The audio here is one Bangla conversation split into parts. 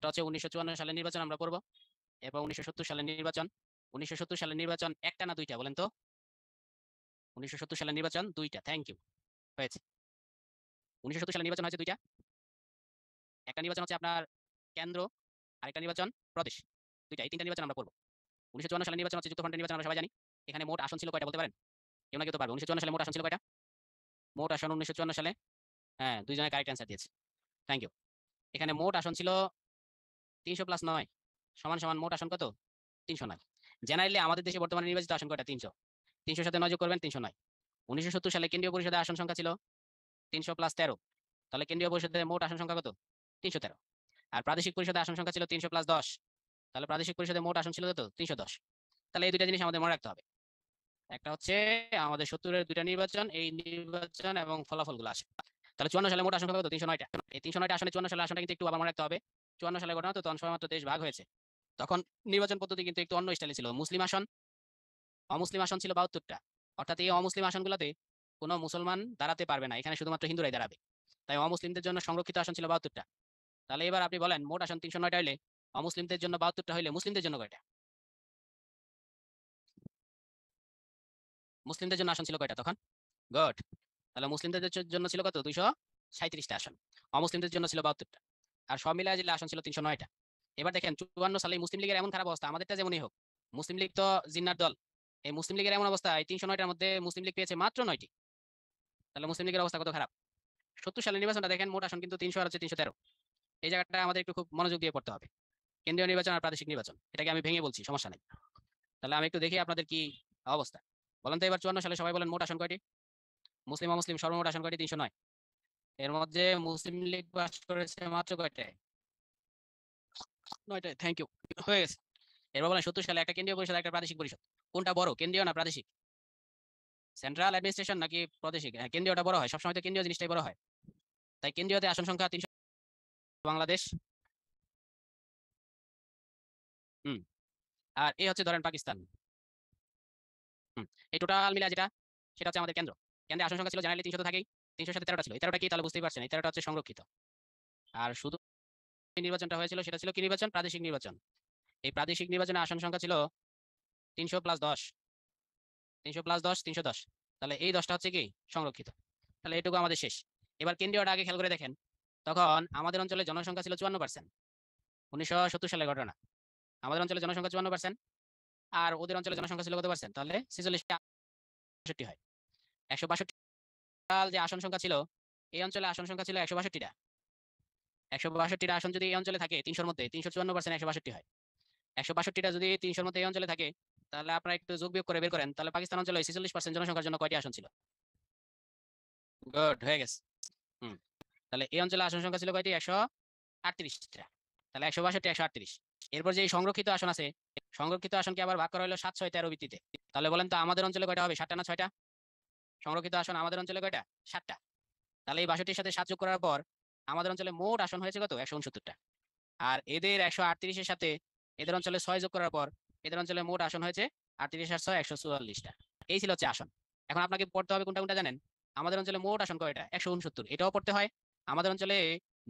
একটা হচ্ছে 1954 সালের নির্বাচন আমরা করব, এবং 1970 সালের নির্বাচন। 1970 সালের নির্বাচন একটা না দুইটা বলেন তো? 1970 সালের নির্বাচন দুইটা, থ্যাংক ইউ, হয়েছে। 1970 সালের নির্বাচন হয়েছে দুইটা। একটা নির্বাচন হচ্ছে আপনার কেন্দ্র, আরেকটা নির্বাচন প্রদেশ, দুইটা, এই তিনটা নির্বাচন আমরা করবো। 1954 সালের নির্বাচন হচ্ছে যুক্তফ্রন্টের নির্বাচন, আমরা সবাই জানি। এখানে মোট আসন ছিল কয়টা বলতে পারেন? কেউ না কেউ তো পারবে। 1954 সালে মোট আসন ছিল কয়টা? মোট আসন 1954 সালে, হ্যাঁ, দুইজনে কারেক্ট অ্যান্সার দিয়েছে, থ্যাংক ইউ। এখানে মোট আসন ছিল 300 + 9 সমান সমান মোট আসন কত? 309। জেনারেলি আমাদের দেশে বর্তমানে নির্বাচিত আসন কয়টা? 300। 300 সাথে 9 যোগ করবেন, 309। 1970 সালে কেন্দ্রীয় পরিষদের আসন সংখ্যা ছিল 300 + 13, তাহলে কেন্দ্রীয় পরিষদের মোট আসন সংখ্যা কত? 313। আর প্রাদেশিক পরিষদের আসন সংখ্যা ছিল 300 + 10, তাহলে প্রাদেশিক পরিষদের মোট আসন ছিল কত? 310। তাহলে এই দুইটা জিনিস আমাদের মনে রাখতে হবে। একটা হচ্ছে আমাদের 70-এর দুইটা নির্বাচন, এই নির্বাচন এবং ফলাফলগুলো আসে। তাহলে 54 সালে মোট আসন কত? 309টা। এই 309টা আসনে 54 সালের আসনটা কিন্তু একটু আবার মনে রাখতে হবে। 54 সালে ঘটনা তো, তখন সবেমাত্র দেশ ভাগ হয়েছে। তখন নির্বাচন পদ্ধতি কিন্তু একটু অন্য স্টাইলে ছিল। মুসলিম আসন, অমুসলিম আসন ছিল 72টা। অর্থাৎ এই অমুসলিম আসনগুলোতে কোনো মুসলমান দাঁড়াতে পারবে না, এখানে শুধুমাত্র হিন্দুরাই দাঁড়াবে। তাই অমুসলিমদের জন্য সংরক্ষিত আসন ছিল 72টা। তাহলে এবার আপনি বলেন, মোট আসন 309টা হইলে অমুসলিমদের জন্য 72টা হইলে মুসলিমদের জন্য কয়টা? মুসলিমদের জন্য আসন ছিল কয়টা তখন? গুড। তাহলে মুসলিমদের জন্য ছিল কত? 237টা আসন। অমুসলিমদের জন্য ছিল 72টা। আর সব মিলায় জিল্লা আসন ছিল 309টা। এবার দেখেন 54 সালে মুসলিম লীগের এমন খারাপ অবস্থা, আমাদেরটা যেমনই হোক, মুসলিম লীগ তো জিন্নার দল। এই মুসলিম লীগের এমন অবস্থা, এই 309টার মধ্যে মুসলিম লীগ পেয়েছে মাত্র 9টি। তাহলে মুসলিম লীগের অবস্থা কত খারাপ। 70 সালের নির্বাচনটা দেখেন, মোট আসন কিন্তু 300 আর হচ্ছে 313। এই জায়গাটা আমাদের একটু খুব মনোযোগ দিয়ে পড়তে হবে। কেন্দ্রীয় নির্বাচন আর প্রাদেশিক নির্বাচন, এটাকে আমি ভেঙে বলছি, সমস্যা নেই। তাহলে আমি একটু দেখি আপনাদের কি অবস্থা। বলেন তো এবার 54 সালে সবাই বলেন মোট আসন কয়টি? মুসলিম অমুসলিম সর্বমোট আসন কয়টি? 309। এর মধ্যে মুসলিম লীগ পাস করেছে মাত্র কয়টায়? 9টায়, থ্যাংক ইউ, হয়ে গেছে। এবার বলেন 70 সালে একটা কেন্দ্রীয় পরিষদ, একটা প্রাদেশিক পরিষদ, কোনটা বড়, কেন্দ্রীয় না প্রাদেশিক? সেন্ট্রাল অ্যাডমিনিস্ট্রেশন নাকি প্রাদেশিক? হ্যাঁ, কেন্দ্রীয়টা বড় হয়, সবসময় তো কেন্দ্রীয় জিনিসটাই বড় হয়। তাই কেন্দ্রীয়তে আসন সংখ্যা 300। বাংলাদেশ। হুম। আর এই হচ্ছে ধরেন পাকিস্তান। হুম। এই টোটাল মিলা যেটা, সেটা হচ্ছে আমাদের কেন্দ্র। কেন্দ্রে আসন সংখ্যা ছিল জেনারেলি 300 তো থাকেই, 300 সাথে 13টা ছিল। এই 13টা কি তাহলে বুঝতেই পারছেন, এই 13টা হচ্ছে সংরক্ষিত। আর শুধু নির্বাচনটা হয়েছিল সেটা ছিল কি নির্বাচন? প্রাদেশিক নির্বাচন। এই প্রাদেশিক নির্বাচনে আসন সংখ্যা ছিল 300 + 10, 300 + 10, 310। তাহলে এই 10টা হচ্ছে কি সংরক্ষিত। তাহলে এটুকু আমাদের শেষ। এবার কেন্দ্রীয়টা আগে খেয়াল করে দেখেন, তখন আমাদের অঞ্চলে জনসংখ্যা ছিল 54%। 1970 সালের ঘটনা। আমাদের অঞ্চলে জনসংখ্যা 54%, আর ওদের অঞ্চলে জনসংখ্যা ছিল কত পার্সেন্ট? তাহলে 46 হয়। 162 সাল যে আসন সংখ্যা ছিল, এই অঞ্চলে আসন সংখ্যা ছিল 162টা। 162টা আসন যদি এই অঞ্চলে থাকে 300-র মধ্যে, 354% 162 হয়। 162টা যদি 300-র মধ্যে এই অঞ্চলে থাকে, তাহলে আপনারা একটু যোগ বিয়োগ করে বের করেন, তাহলে পাকিস্তান অঞ্চলে 46% জনসংখ্যার জন্য কয়টি আসন ছিল? গুড, হয়ে গেছে। হুম। তাহলে এই অঞ্চলে আসন সংখ্যা ছিল কয়টি? 138টা। তাহলে 162, 138। এরপর যে সংরক্ষিত আসন আছে, সংরক্ষিত আসনকে আবার ভাগ করা হলো 7, 6, 13 ভিত্তিতে। তাহলে বলেন তো আমাদের অঞ্চলে কয়টা হবে? 7টা না 6টা? সংরক্ষিত আসন আমাদের অঞ্চলে কয়টা? 7টা। তাহলে এই 62-র সাথে 7 যোগ করার পর আমাদের অঞ্চলে মোট আসন হয়েছে কত? 169টা। আর এদের 138-এর সাথে এদের অঞ্চলে 6 যোগ করার পর এদের অঞ্চলে মোট আসন হয়েছে 38 আর 6, 144টা। এই ছিল হচ্ছে আসন। এখন আপনাকে পড়তে হবে কোনটা কোনটা জানেন? আমাদের অঞ্চলে মোট আসন কয়টা? 169, এটাও পড়তে হয়। আমাদের অঞ্চলে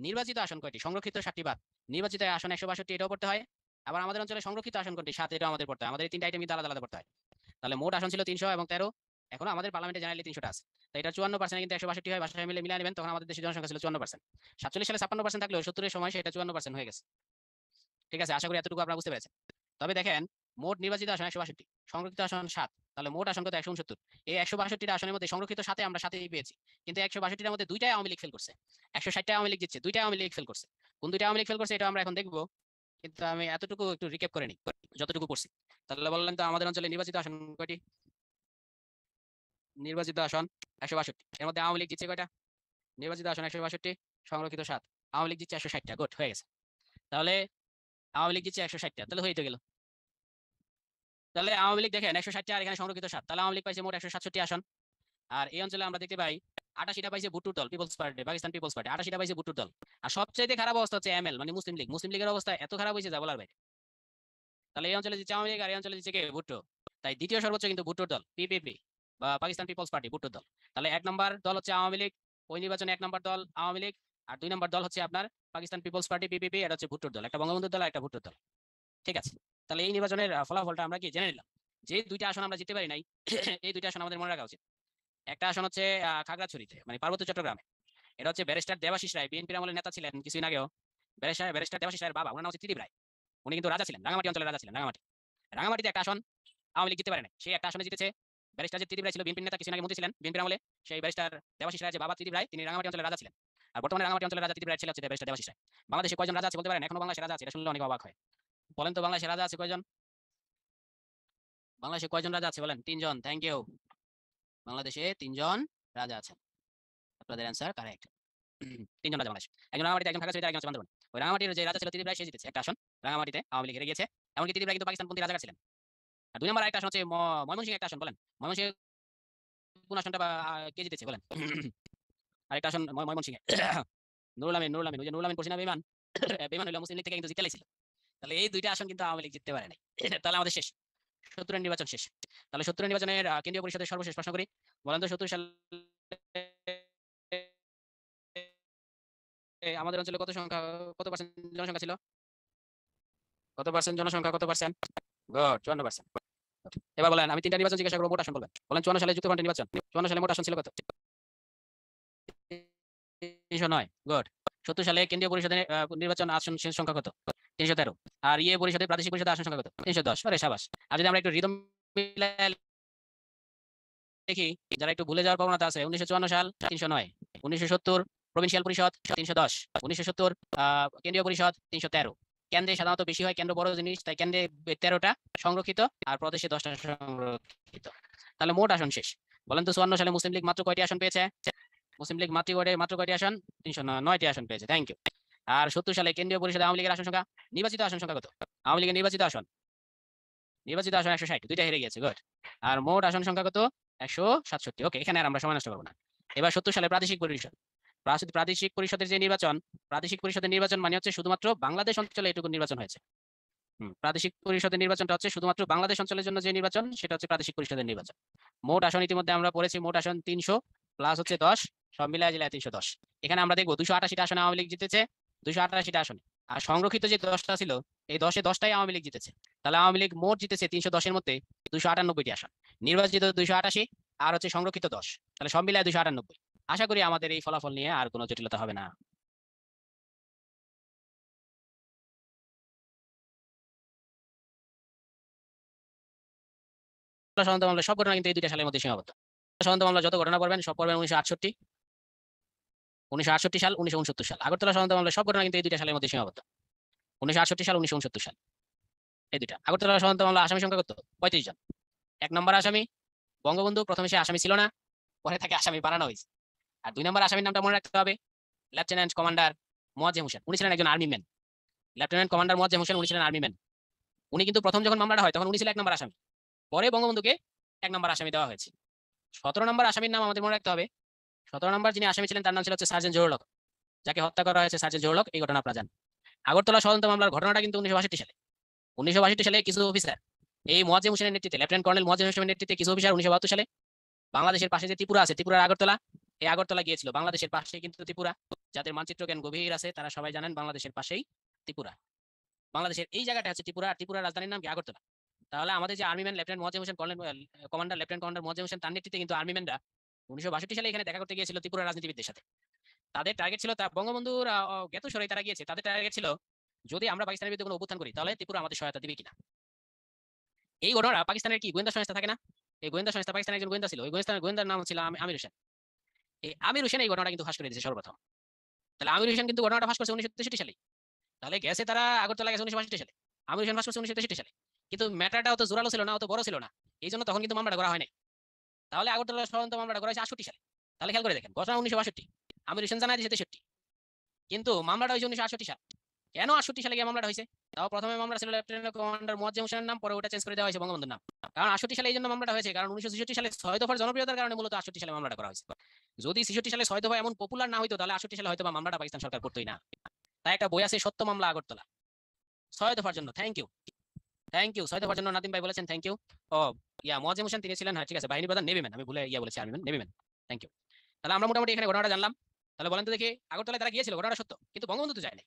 নির্বাচিত আসন কয়টি? সংরক্ষিত 7টি বাদ, নির্বাচিত আসন 162, এটাও পড়তে হয়। আবার আমাদের অঞ্চলে সংরক্ষিত আসন কোনটি? 7, এটাও আমাদের পড়তে হয়। আমাদের এই তিনটা আইটেম আলাদা আলাদা পড়তে হয়। তাহলে মোট আসন ছিল 300 এবং 13। এখন আমাদের পার্লামেন্টে জেনারেলি 300টা আছে। তো এটা 54% কিন্তু 162 হয়, ভাষায় মিলে মিলিয়ে নেবেন, তখন আমাদের দেশের জনসংখ্যা ছিল 54%। 47 সালে 56% থাকলেও 70-এর সময় সেটা 54% হয়ে গেছে। ঠিক আছে, আশা করি এতটুকু আপনারা বুঝতে পেরেছেন। তবে দেখেন, মোট নির্বাচিত আসন 162, সংরক্ষিত আসন 7, তাহলে মোট আসন কত? 169। এই 162টা আসনের মধ্যে সংরক্ষিত 7-এ আমরা 7-ই পেয়েছি, কিন্তু 162টার মধ্যে 2টাই আওয়ামী লীগ ফেল করছে। 160টা আওয়ামী লীগ জিতছে, 2টা আওয়ামী লীগ ফেল করছে। কোন 2টা আওয়ামী লীগ ফেল করছে এটা আমরা এখন দেখবো, কিন্তু আমি এতটুকু একটু রিক্যাপ করে নিই যতটুকু পড়ছি। তাহলে বললেন তো আমাদের অঞ্চলে নির্বাচিত আসন কয়টি? নির্বাচিত আসন 162, এর মধ্যে আওয়ামী লীগ জিতছে কয়টা? নির্বাচিত আসন 162, সংরক্ষিত 7, আওয়ামী লীগ জিতছে 160টা। গুড, হয়ে গেছে। তাহলে আওয়ামী লীগ জিতছে 160টা, তাহলে হয়ে গেল। তাহলে আওয়ামী লীগ দেখেন 160টা, আর এখানে সংরক্ষিত 7, তাহলে আওয়ামী লীগ পাইছে মোট 167 আসন। আর এই অঞ্চলে আমরা দেখতে পাই 88টা পাইছে ভুট্টোর দল, পিপলস পার্টি, পাকিস্তান পিপলস পার্টি, 88টা পাইছে ভুট্টোর দল। আর সবচেয়ে খারাপ অবস্থা হচ্ছে এমএল মানে মুসলিম লীগ। মুসলিম লীগের অবস্থা এত খারাপ হয়েছে যা বলার বাইরে। তাহলে এই অঞ্চলে জিতছে আওয়ামী লীগ, আর এই অঞ্চলে জিতছে কে? ভুট্টো। তাই দ্বিতীয় সর্বোচ্চ কিন্তু ভুট্টোর দল, পিপিপি বা পাকিস্তান পিপলস পার্টি, ভুট্টোর দল। তাহলে 1 নম্বর দল হচ্ছে আওয়ামী লীগ, ওই নির্বাচনে 1 নম্বর দল আওয়ামী লীগ। আর 2 নম্বর দল হচ্ছে আপনার পাকিস্তান পিপলস পার্টি পিপিপি, এটা হচ্ছে ভুট্টোর দল, একটা বঙ্গবন্ধুর দল, একটা ভুট্টোর দল। ঠিক আছে, তাহলে এই নির্বাচনের ফলাফলটা আমরা কি জেনে নিলাম। যে 2টা আসন আমরা জিততে পারি নাই, এই 2টা আসন আমাদের মনে রাখা উচিত। একটা আসন হচ্ছে খাগড়াছড়িতে, মানে পার্বত্য চট্টগ্রামে। এটা হচ্ছে ব্যারিস্টার দেবাশিস রায়, বিএনপির আমলের নেতা ছিলেন কিছুদিন আগেও। ব্যারিস্টার দেবাশিস রায়ের বাবা, ওনার নাম হচ্ছে ত্রিদিব রায়। উনি কিন্তু রাজা ছিলেন, রাঙামাটি অঞ্চলের রাজা ছিলেন। রাঙামাটিতে একটা আসন আওয়ামী লীগ জিততে পারে নাই, সেই একটা আসনে জিতেছে ব্যারিস্টার যে ত্রিদিব রায় ছিল, বিএনপির নেতা, কিছুদিন আগে মন্ত্রী ছিলেন বিএনপির আমলে। সেই ব্যারিস্টার দেবাশিস রায় যে বাবা ত্রিদিব রায়, তিনি রাঙামাটি অঞ্চলের রাজা ছিলেন। আর বর্তমানে রাঙামাটি অঞ্চলের রাজা ত্রিদিব রায় ছিল হচ্ছে ব্যারিস্টার দেবাশিস রায়। বাংলাদেশে কয়জন রাজা আছে বলতে পারেন? এখনো বাংলাদেশে রাজা আছে? এটা শুনলে অনেক অবাক হয়। বলেন তো, বাংলাদেশে রাজা আছে কয়জন? বাংলাদেশে কয়জন রাজা আছে বলেন? 3 জন। Thank you. বাংলাদেশে 3 জন রাজা আছেন। আপনাদের অ্যান্সার কারেক্ট। 3 জন রাজা বাংলাদেশ। একজন রাঙামাটিতে, একজন খাগড়াছড়িতে, একজন হচ্ছে বান্দরবান। ওই রাঙামাটির যে রাজা ছিল ত্রিদিব রায়, সে জিতেছে একটা আসন। রাঙামাটিতে আওয়ামী লীগ হেরে গিয়েছে। এমনকি ত্রিদিব রায় কিন্তু পাকিস্তানপন্থী রাজা ছিলেন। আর 2 নম্বর আরেকটা আসন হচ্ছে ময়মনসিংহ একটা আসন। বলেন ময়মনসিংহ কোন আসনটা বা কে জিতেছে বলেন? আরেকটা আসন ময়মনসিংহে ওই যে নুরুল আমিন করছি না বেমান, বেমান হইলো মুসলিম লীগ থেকে কিন্তু জিতে লাইছিল। তাহলে এই 2টা আসন কিন্তু আওয়ামী লীগ জিততে পারে নাই। তাহলে আমাদের শেষ, 70-এর নির্বাচন শেষ। তাহলে 70-এর নির্বাচনের কেন্দ্রীয় পরিষদের সর্বশেষ প্রশ্ন করি। বলেন তো 70 সালে আমাদের অঞ্চলে কত পার্সেন্ট জনসংখ্যা ছিল? কত পার্সেন্ট জনসংখ্যা, কত পার্সেন্ট? গুড, 54%। এবার বলেন, আমি 3টা নির্বাচন জিজ্ঞাসা করবো, মোট আসন বলবেন। বলেন 54 সালে যুক্তফ্রন্টের নির্বাচন, 54 সালে মোট আসন ছিল কত? 309। গুড। 70 সালে কেন্দ্রীয় পরিষদের নির্বাচন আসন সংখ্যা কত? 313। আর ইয়ে পরিষদের, প্রাদেশিক পরিষদের আসন সংখ্যা কত? 310। আরে সাবাস। আর যদি আমরা একটু রিদম মিলায় দেখি, যারা একটু ভুলে যাওয়ার প্রবণতা আছে, 1954 সাল 309, 1970 প্রভিন্সিয়াল পরিষদ 310, 1970 কেন্দ্রীয় পরিষদ 313। কেন্দ্রে সাধারণত বেশি হয়, কেন্দ্র বড় জিনিস, তাই কেন্দ্রে 13টা সংরক্ষিত আর প্রদেশে 10টা সংরক্ষিত। তাহলে মোট আসন শেষ। বলেন তো 54 সালে মুসলিম লীগ মাত্র কয়টি আসন পেয়েছে? মুসলিম লীগ মাত্র কয়টি আসন? 309টি আসন পেয়েছে। Thank you. আর 70 সালে কেন্দ্রীয় পরিষদে আওয়ামী লীগের আসন সংখ্যা, নির্বাচিত আসন সংখ্যা কত? আওয়ামী লীগের নির্বাচিত আসন 160, 2টা হেরে গেছে। গুড। আর মোট আসন সংখ্যা কত? 167। ওকে, এখানে আর আমরা সময় নষ্ট করবো না। এবার 70 সালে প্রাদেশিক পরিষদ, প্রাদেশিক পরিষদের যে নির্বাচন, প্রাদেশিক পরিষদের নির্বাচন মানে হচ্ছে শুধুমাত্র বাংলাদেশ অঞ্চলে এটুকু নির্বাচন হয়েছে। প্রাদেশিক পরিষদের নির্বাচনটা হচ্ছে শুধুমাত্র বাংলাদেশ অঞ্চলের জন্য যে নির্বাচন, সেটা হচ্ছে প্রাদেশিক পরিষদের নির্বাচন। মোট আসন ইতিমধ্যে আমরা পড়েছি, মোট আসন 300 প্লাস হচ্ছে 10, সব মিলায় জেলায় 310। এখানে আমরা দেখবো 288টা আসনে আওয়ামী লীগ জিতেছে, 288টা আসনে। আর সংরক্ষিত যে 10টা ছিল, এই 10টাই আওয়ামী লীগ জিতেছে। তাহলে আওয়ামী লীগ মোট জিতেছে 310-এর মধ্যে 298টি আসন, নির্বাচিত 288 আর হচ্ছে সংরক্ষিত 10, তাহলে সব মিলায় 298। আশা করি আমাদের এই ফলাফল নিয়ে আর কোনো জটিলতা হবে না। সাধারণত মামলা সব ঘটনা কিন্তু এই 2টা সালের মধ্যে সীমাবদ্ধ। সাধারণত মামলা যত ঘটনা পড়বেন সব পড়বেন 1968, 1968 সাল, 1969 সাল। আগরতলা সাধারণত মামলা সব ঘটনা কিন্তু এই 2টা সালের মধ্যে সীমাবদ্ধ। 1968 সাল, 1969 সাল, এই 2টা। আগরতলা সাধারণত মামলা আসামি সংখ্যা কত? 35 জন। 1 নম্বর আসামি বঙ্গবন্ধু, প্রথমে সে আসামি ছিল না, পরে তাকে আসামি বানানো হয়েছে। আর 2 নম্বর আসামির নামটা মনে রাখতে হবে, লেফটেন্যান্ট কমান্ডার মোয়াজ্জেম হোসেন। উনি ছিলেন একজন army man. Lieutenant commander Moazzem Hossain, উনি ছিলেন আর্মি ম্যান। উনি কিন্তু প্রথম যখন মামলাটা হয় তখন উনি ছিলেন 1 নম্বর আসামি, পরে বঙ্গবন্ধুকে 1 নম্বর আসামি দেওয়া হয়েছে। 17 নম্বর আসামির নাম আমাদের মনে রাখতে হবে। 17 নম্বর যিনি আসামি ছিলেন তার নাম ছিল হচ্ছে সার্জেন্ট জহুরুল হক, যাকে হত্যা করা হয়েছে সার্জেন্ট জহুরুল হক। এই ঘটনা আপনারা জানেন। আগরতলা ষড়যন্ত্র মামলার ঘটনাটা কিন্তু 1962 সালে। 1962 সালে কিছু অফিসার, এই মোয়াজ্জেম হোসেনের নেতৃত্বে, লেফটেন্যান্ট কর্নেল মোয়াজ্জেম হোসেনের নেতৃত্বে কিছু অফিসার 1972 সালে বাংলাদেশের পাশে যে ত্রিপুরা আছে, ত্রিপুরার আগরতলা, এই আগরতলা গিয়েছিল। বাংলাদেশের পাশে কিন্তু ত্রিপুরা, যাদের মানচিত্র জ্ঞান গভীর আছে তারা সবাই জানেন বাংলাদেশের পাশেই ত্রিপুরা। বাংলাদেশের এই জায়গাটা হচ্ছে ত্রিপুরা, আর ত্রিপুরার রাজধানীর নাম কি? আগরতলা। তাহলে আমাদের যে army man lieutenant Moazzem Hossain, commander lieutenant commander Moazzem Hossain, তার নেতৃত্বে কিন্তু আর্মি ম্যানরা 1962 সালে এখানে দেখা করতে গিয়েছিল ত্রিপুরা রাজনীতিবিদদের সাথে। তাদের টার্গেট ছিল, তা বঙ্গবন্ধুর জ্ঞাতসারেই তারা গিয়েছে, তাদের টার্গেট ছিল যদি আমরা পাকিস্তানের বিরুদ্ধে কোনো অভ্যুত্থান করি তাহলে ত্রিপুরা আমাদের সহায়তা দিবে কিনা। এই ঘটনা পাকিস্তানের কি গোয়েন্দা সংস্থা থাকে না, এই গোয়েন্দা সংস্থা, পাকিস্তানের একজন গোয়েন্দা ছিল, ওই গোয়েন্দার নাম ছিল আমির হোসেন। এই আমির হোসেন এই ঘটনাটা কিন্তু ফাঁস করে দিয়েছে সর্বপ্রথম। তাহলে আমির হোসেন কিন্তু ঘটনাটা ফাঁস করছে 1963 সালে। তাহলে গেছে তারা আগরতলা গেছে 1962 সালে, আমির হোসেন ফাঁস করছে 1963 সালে। কিন্তু ম্যাটারটা অত জোরালো ছিল না, অত বড় ছিল না, এই জন্য তখন কিন্তু মামলাটা করা হয় নাই। তাহলে আগরতলা ষড়যন্ত্র মামলাটা করা হয়েছে 68 সালে। তাহলে খেয়াল করে দেখেন, ঘটনা 1962, আমির হোসেন জানায় দিয়েছে 63, কিন্তু মামলাটা হয়েছে 1968 সাল। কেন 68 সালে গিয়ে মামলাটা হয়েছে? তাও প্রথমে মামলা ছিল লেফটেন্যান্ট কমান্ডার মোয়াজ্জেম হোসেনের নাম, পরে ওটা চেঞ্জ করে দেওয়া হয়েছে বঙ্গবন্ধুর নাম। কারণ 68 সালে এই জন্য মামলাটা হয়েছে, কারণ 1966 সালে 6 দফার জনপ্রিয়তার কারণে মূলত 68 সালে মামলাটা করা হয়েছে। যদি 66 সালে 6 দফা এমন পপুলার না হইতো তাহলে 68 সালে হয়তো বা মামলাটা পাকিস্তান সরকার করতোই না। তাই একটা বই আছে সত্য মামলা আগরতলা, 6 দফার জন্য। থ্যাংক ইউ, 6 দফার জন্য নাদিম ভাই বলেছেন থ্যাংক ইউ। ও মোয়াজ্জেম হোসেন তিনি ছিলেন, হ্যাঁ ঠিক আছে, বাহিনী প্রধান নেভি ম্যান, আমি ভুলে বলেছি army man, navy man. Thank you. তাহলে আমরা মোটামুটি এখানে ঘটনাটা জানলাম। তাহলে বলেন তো দেখি, আগরতলায় তারা গিয়েছিল, ঘটনাটা সত্য, কিন্তু বঙ্গবন্ধু তো যায় নাই।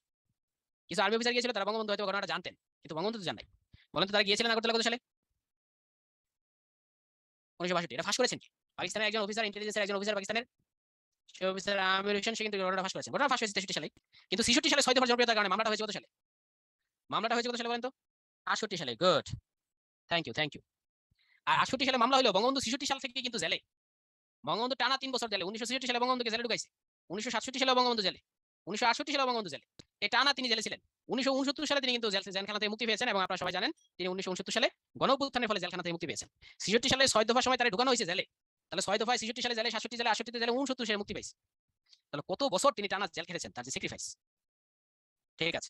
কিছু আর্মি অফিসার গিয়েছিল, তারা বঙ্গবন্ধু হয়তো ঘটনাটা জানতেন, কিন্তু বঙ্গবন্ধু তো জান নাই। বলেন তো তারা গিয়েছিলেন আগরতলা কত সালে? 1962। এটা ফাঁস করেছেন কি? পাকিস্তানের একজন অফিসার, ইন্টেলিজেন্সের একজন অফিসার, পাকিস্তানের সে অফিসার আমির হোসেন, সে কিন্তু ঘটনাটা ফাঁস করেছেন। ঘটনা ফাঁস হয়েছে 63 সালে, কিন্তু 66 সালে 6 দফার জনপ্রিয়তার কারণে মামলাটা হয়েছে কত সালে? মামলাটা হয়েছে কত সালে বলেন তো? 68 সালে। Good, thank you, thank you. আর 68 সালে মামলা হলো, বঙ্গবন্ধু 66 সাল থেকে কিন্তু জেলে। বঙ্গবন্ধু টানা 3 বছর জেলে। 1966 সালে বঙ্গবন্ধুকে জেলে ঢুকাইছে, 1967 সালে বঙ্গবন্ধু জেলে, 1968 সালে বঙ্গবন্ধু জেলে। এই টানা তিনি জেলে ছিলেন। 1969 সালে তিনি কিন্তু জেলখানা থেকে মুক্তি পেয়েছেন, এবং আপনারা সবাই জানেন তিনি 1969 সালে গণঅভ্যুত্থানের ফলে জেলখানা থেকে মুক্তি পেয়েছেন। 66 সালে 6 দফার সময় তারা ঢুকানো হয়েছে জেলে। তাহলে 6 দফায় 66 সালে জেলে, 67 জেলে, 68 জেলে, 69 সালে মুক্তি পেয়েছে। তাহলে কত বছর তিনি টানা জেল খেটেছেন, তার যে স্যাক্রিফাইস। ঠিক আছে,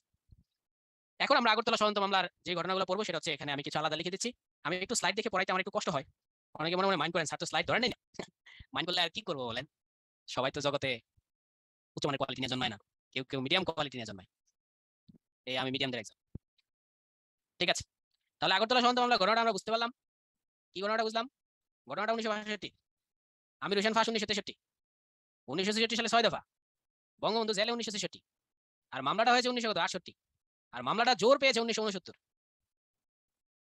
এখন আমরা আগরতলা ষড়যন্ত্র মামলার যে ঘটনাগুলো পড়বো সেটা হচ্ছে এখানে আমি কিছু আলাদা লিখে দিচ্ছি। আমি একটু স্লাইড দেখে পড়াইতে আমার একটু কষ্ট হয়, অনেকে মনে মনে মাইন্ড করেন, স্যার তো স্লাইড ধরে নেই না। মাইন্ড করলে আর কি করবো বলেন, সবাই তো জগতে উচ্চমানের কোয়ালিটি নিয়ে জন্মায় না, কেউ কেউ মিডিয়াম কোয়ালিটি নিয়ে জন্মায়। এই আমি মিডিয়ামদের একজন। ঠিক আছে, তাহলে আগরতলা ষড়যন্ত্র মামলার ঘটনাটা আমরা বুঝতে পারলাম। কি ঘটনাটা বুঝলাম? ঘটনাটা 1962, আমির হোসেন ফাঁস 1963, 1966 সালে 6 দফা, বঙ্গবন্ধু জেলে 1966, আর মামলাটা হয়েছে 1968, আর মামলাটা জোর পেয়েছে 1969।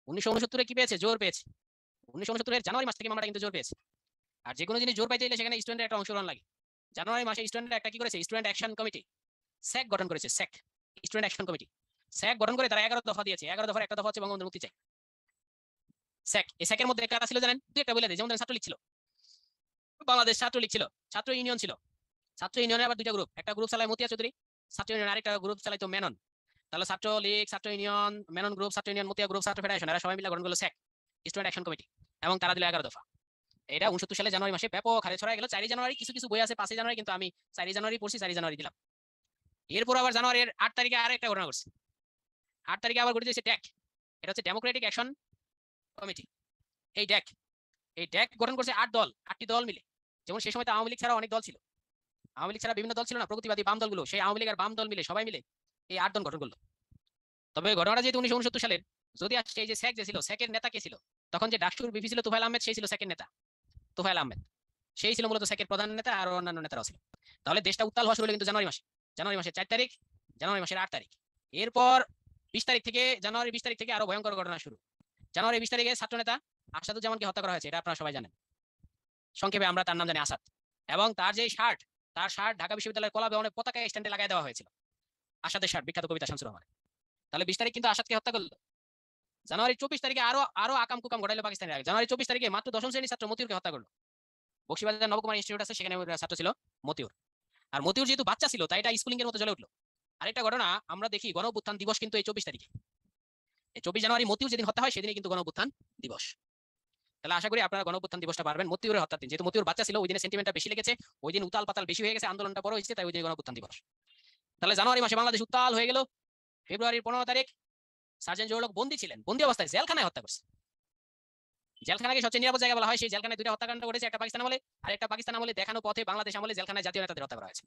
1969 কি পেয়েছে? জোর পেয়েছে। 1969 জানুয়ারি মাস থেকে মামলাটা কিন্তু জোর পেয়েছে। আর যে কোনো জিনিস জোর পাইতে গেলে সেখানে স্টুডেন্টের একটা অংশগ্রহণ লাগে। জানুয়ারি মাসে স্টুডেন্টরা একটা কি করেছে? স্টুডেন্ট অ্যাকশন কমিটি, স্যাক গঠন করেছে। SAC, student action committee, SAC গঠন করে তারা 11 দফা দিয়েছে। 11 দফার একটা দফা হচ্ছে বঙ্গবন্ধুর মুক্তি চাই। স্যাক, এই স্যাকের মধ্যে কারা ছিল জানেন? দুই একটা বলে দেয়। যেমন ছাত্রলীগ ছিল, বাংলাদেশ ছাত্রলীগ ছিল, ছাত্র ইউনিয়ন ছিল। ছাত্র ইউনিয়নের আবার দুইটা গ্রুপ, একটা গ্রুপ চালায় মতিয়া চৌধুরী, ছাত্র ইউনিয়ন, আরেকটা গ্রুপ চালাইতো মেনন। তাহলে ছাত্রলীগ, ছাত্র ইউনিয়ন, মেনন গ্রুপ, ছাত্র ইউনিয়ন, মতিয়া গ্রুপ, ছাত্র ফেডারেশন, এরা সবাই মিলে গঠন করলো স্যাক, স্টুডেন্ট অ্যাকশন কমিটি, এবং তারা দিল 11 দফা। এটা 69 সালে জানুয়ারি মাসে ব্যাপক হারে ছড়াই গেল। 4 জানুয়ারি কিছু কিছু বই আছে 5 জানুয়ারি, কিন্তু আমি 4 জানুয়ারি পড়ছি, 4 জানুয়ারি দিলাম। এরপর আবার জানুয়ারির 8 তারিখে আর একটা ঘটনা ঘটছে। 8 তারিখে আবার ঘটে দিয়েছে ড্যাক, এটা হচ্ছে ডেমোক্রেটিক অ্যাকশন কমিটি। এই ড্যাক গঠন করছে 8 দল, 8টি দল মিলে। যেমন সেই সময় তো আওয়ামী লীগ ছাড়া অনেক দল ছিল, আওয়ামী লীগ ছাড়া বিভিন্ন দল ছিল না, প্রগতিবাদী বাম দলগুলো, সেই আওয়ামী লীগ আর বাম দল মিলে সবাই মিলে এই 8 দল গঠন করলো। তবে ঘটনাটা যেহেতু 1969 সালের, যদি আসছে এই যে স্যাক যে ছিল, স্যাকের নেতা কে ছিল? তখন যে ডাকসুর বিপি ছিল তুফাইল আহমেদ, সেই ছিল স্যাকের নেতা। তুফাইল আহমেদ সেই ছিল মূলত স্যাকের প্রধান নেতা, আর অন্যান্য নেতারাও ছিল। তাহলে দেশটা উত্তাল হওয়া শুরু হলো কিন্তু জানুয়ারি মাসে, জানুয়ারি মাসের 4 তারিখ, জানুয়ারি মাসের 8 তারিখ। এরপর 20 তারিখ থেকে, জানুয়ারি 20 তারিখ থেকে আরো ভয়ঙ্কর ঘটনা শুরু। জানুয়ারি 20 তারিখে ছাত্র নেতা আসাদুজ্জামানকে হত্যা করা হয়েছে, এটা আপনারা সবাই জানেন। সংক্ষেপে আমরা তার নাম জানি আসাদ। এবং তার যে শার্ট, তার শার্ট ঢাকা বিশ্ববিদ্যালয়ের কলা ভবনের পতাকা স্ট্যান্ডে লাগাই দেওয়া হয়েছিল, আসাদের শার্ট, বিখ্যাত কবিতা শামসুর রহমান। তাহলে 20 তারিখ কিন্তু আসাদকে হত্যা করলো। জানুয়ারি 24 তারিখে আরো আরো আকাম কুকাম ঘটাইলো পাকিস্তানের আগে। জানুয়ারি 24 তারিখে মাত্র 10ম শ্রেণীর ছাত্র মতিউরকে হত্যা করলো। বক্সিবাজার নবকুমার ইনস্টিটিউট আছে, সেখানে ছাত্র ছিল মতিউর। আর মতিউর যেহেতু বাচ্চা ছিল, তাই এটা স্কুলিং এর মতো জ্বলে উঠলো। আরেকটা ঘটনা আমরা দেখি, গণঅভ্যুত্থান দিবস কিন্তু এই 24 তারিখে। এই 24 জানুয়ারি মতিউর যেদিন হত্যা হয় সেদিনই কিন্তু গণঅভ্যুত্থান দিবস। তাহলে আশা করি আপনারা গণঅভ্যুত্থান দিবসটা পারবেন। মতিউরের হত্যার দিন, যেহেতু মতিউর বাচ্চা ছিল, ওই দিনে সেন্টিমেন্টটা বেশি লেগেছে, ওই দিন উতাল পাতাল বেশি হয়ে গেছে, আন্দোলনটা বড় হয়েছে, তাই ওই দিন গণঅভ্যুত্থান দিবস। তাহলে জানুয়ারি মাসে বাংলাদেশ উত্তাল হয়ে গেল। ফেব্রুয়ারির 15 তারিখ সার্জেন্ট জহুরুল হক বন্দী ছিলেন, বন্দী অবস্থায় জেলখানায় হত্যা করছে। জেলখানাকে সবচেয়ে নিরাপদ জায়গা বলা হয়, সেই জেলখানায় দুইটা হত্যাকাণ্ড ঘটেছে, একটা পাকিস্তান আমলে আর একটা পাকিস্তান আমলে দেখানো পথে বাংলাদেশ আমলে জেলখানায় জাতীয় নেতাদের হত্যা করা হয়েছে।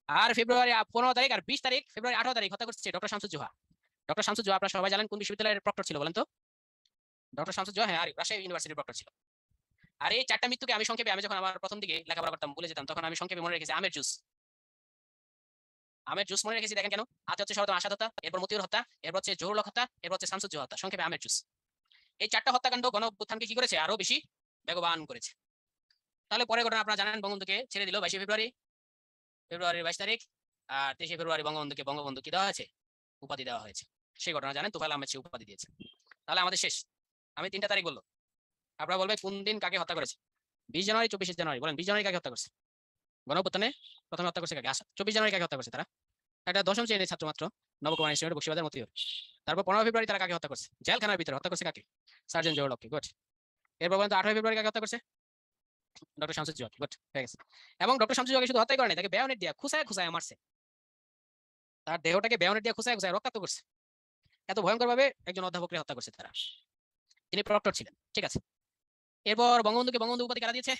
আর ফেব্রুয়ারি 15 তারিখ আর 20 তারিখ, ফেব্রুয়ারি 18 তারিখ হত্যা করছে ডক্টর শামসুজ্জোহা। ডক্টর শামসুজ্জোহা আপনারা সবাই জানেন কোন বিশ্ববিদ্যালয়ের প্রক্টর ছিল বলেন তো? ডক্টর শামসুজ্জোহা, হ্যাঁ, রাজশাহী ইউনিভার্সিটির প্রক্টর ছিল। আর এই 4টা মৃত্যুকে আমি সংক্ষেপে, আমি যখন আমার প্রথম দিকে লেখাপড়া করতাম ভুলে যেতাম, তখন আমি সংক্ষেপে মনে রেখেছি আমের জুস। আমের জুস মনে রেখেছি, দেখেন কেন? হাতে হচ্ছে সর্বপ্রথম আসাদ হত্যা, এরপর মতিউর হত্যা, এরপর হচ্ছে জহুরুল হক হত্যা, এরপর হচ্ছে শামসুজ্জোহা হত্যা, সংক্ষেপে আমের জুস। এই 4টা হত্যাকাণ্ড গণঅভ্যুত্থানকে কি করেছে? আরো বেশি বেগবান করেছে। তাহলে পরে ঘটনা আপনারা জানেন, বঙ্গবন্ধুকে ছেড়ে দিল 22 ফেব্রুয়ারি, ফেব্রুয়ারির 22 তারিখ। আর 23 ফেব্রুয়ারি বঙ্গবন্ধুকে বঙ্গবন্ধু কি দেওয়া হয়েছে? উপাধি দেওয়া হয়েছে। সেই ঘটনা জানেন, তুফাইল আহমেদ সে উপাধি দিয়েছে। তাহলে আমাদের শেষ। আমি 3টা তারিখ বললো, আপনারা বলবে কোন দিন কাকে হত্যা করেছে? 20 জানুয়ারি, 24 জানুয়ারি। বলেন 20 জানুয়ারি কাকে হত্যা করছে? গণঅভ্যুত্থানে প্রথমে হত্যা করছে কাকে? আসাদ। 24 জানুয়ারি কাকে হত্যা করছে? তারা একটা 10ম শ্রেণীর ছাত্র মাত্র, নবকুমার ইনস্টিটিউট, বক্সিবাজার মতিউর। তারপর 15 ফেব্রুয়ারি তারা কাকে হত্যা করছে? জেলখানার ভিতরে হত্যা করছে কাকে? সার্জেন্ট জহুরুল হককে। গুড। এরপর পর্যন্ত 18 ফেব্রুয়ারি কাকে হত্যা করছে? ডক্টর শামসুজ্জোহা। গুড, হয়ে গেছে। এবং ডক্টর শামসুজ্জোহাকে শুধু হত্যাই করেনি, তাকে বেয়নেট দিয়ে খুসায় খুসায় মারছে। তার দেহটাকে বেয়নেট দিয়ে খুসায় খুসায় রক্তাক্ত করছে। এত ভয়ঙ্কর ভাবে একজন অধ্যাপককে হত্যা করছে তারা। তিনি প্রক্টর ছিলেন। ঠিক আছে। এরপর বঙ্গবন্ধুকে বঙ্গবন্ধু উপাধি কারা দিয়েছে?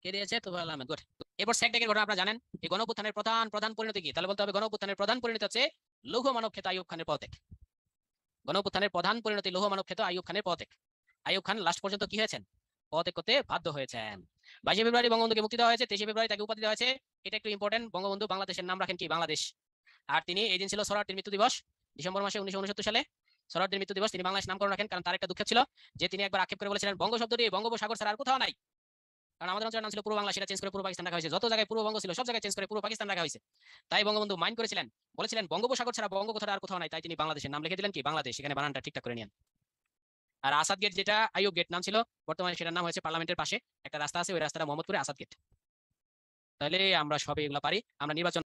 কে দিয়েছে? তুফাইল আহমেদ। গুড। এরপর স্যাক ডেকের ঘটনা আপনারা জানেন। এই গণঅভ্যুত্থানের প্রধান পরিণতি কি? তাহলে বলতে হবে গণঅভ্যুত্থানের প্রধান পরিণতি হচ্ছে লৌহ মানব খ্যাত আইয়ুব খানের পদত্যাগ। গণঅভ্যুত্থানের প্রধান পরিণতি লৌহ মানব খ্যাত আইয়ুব খানের পদত্যাগ। আইয়ুব খান লাস্ট পর্যন্ত কি হয়েছেন? পদত্যাগ করতে বাধ্য হয়েছেন। 22শে ফেব্রুয়ারি বঙ্গবন্ধুকে মুক্তি দেওয়া হয়েছে, 23শে ফেব্রুয়ারি তাকে উপাধি দেওয়া হয়েছে। এটা একটু ইম্পর্টেন্ট, বঙ্গবন্ধু বাংলাদেশের নাম রাখেন কি বাংলাদেশ। আর তিনি এই দিন ছিল সোহরাওয়ার্দীর মৃত্যু দিবস, ডিসেম্বর মাসে 1969 সালে সোহরাওয়ার্দীর মৃত্যু দিবস। তিনি বাংলাদেশ নামকরণ রাখেন কারণ তার একটা দুঃখ ছিল যে তিনি একবার আক্ষেপ করে বলেছিলেন বঙ্গ শব্দটি বঙ্গোপসাগর ছাড়া আর কোথাও নাই। কারণ আমাদের অঞ্চলের নাম ছিল পূর্ব বাংলা, সেটা চেঞ্জ করে পূর্ব পাকিস্তান রাখা হয়েছে। যত জায়গায় পূর্ববঙ্গ ছিল সব জায়গায় চেঞ্জ করে পূর্ব পাকিস্তান রাখা হয়েছে। তাই বঙ্গবন্ধু মাইন্ড করেছিলেন, বলেছিলেন বঙ্গোপসাগর ছাড়া বঙ্গ কোথাও আর কোথাও নাই, তাই তিনি বাংলাদেশের নাম লিখে দিলেন কি বাংলাদেশ। এখানে বানানটা ঠিকঠাক করে নিন। আর আসাদ গেট, যেটা আইয়ুব গেট নাম ছিল, বর্তমানে সেটার নাম হয়েছে পার্লামেন্টের পাশে একটা রাস্তা আছে, ওই রাস্তাটা মোহাম্মদপুরে আসাদ গেট। তাহলে আমরা সবই এগুলো পারি। আমরা নির্বাচন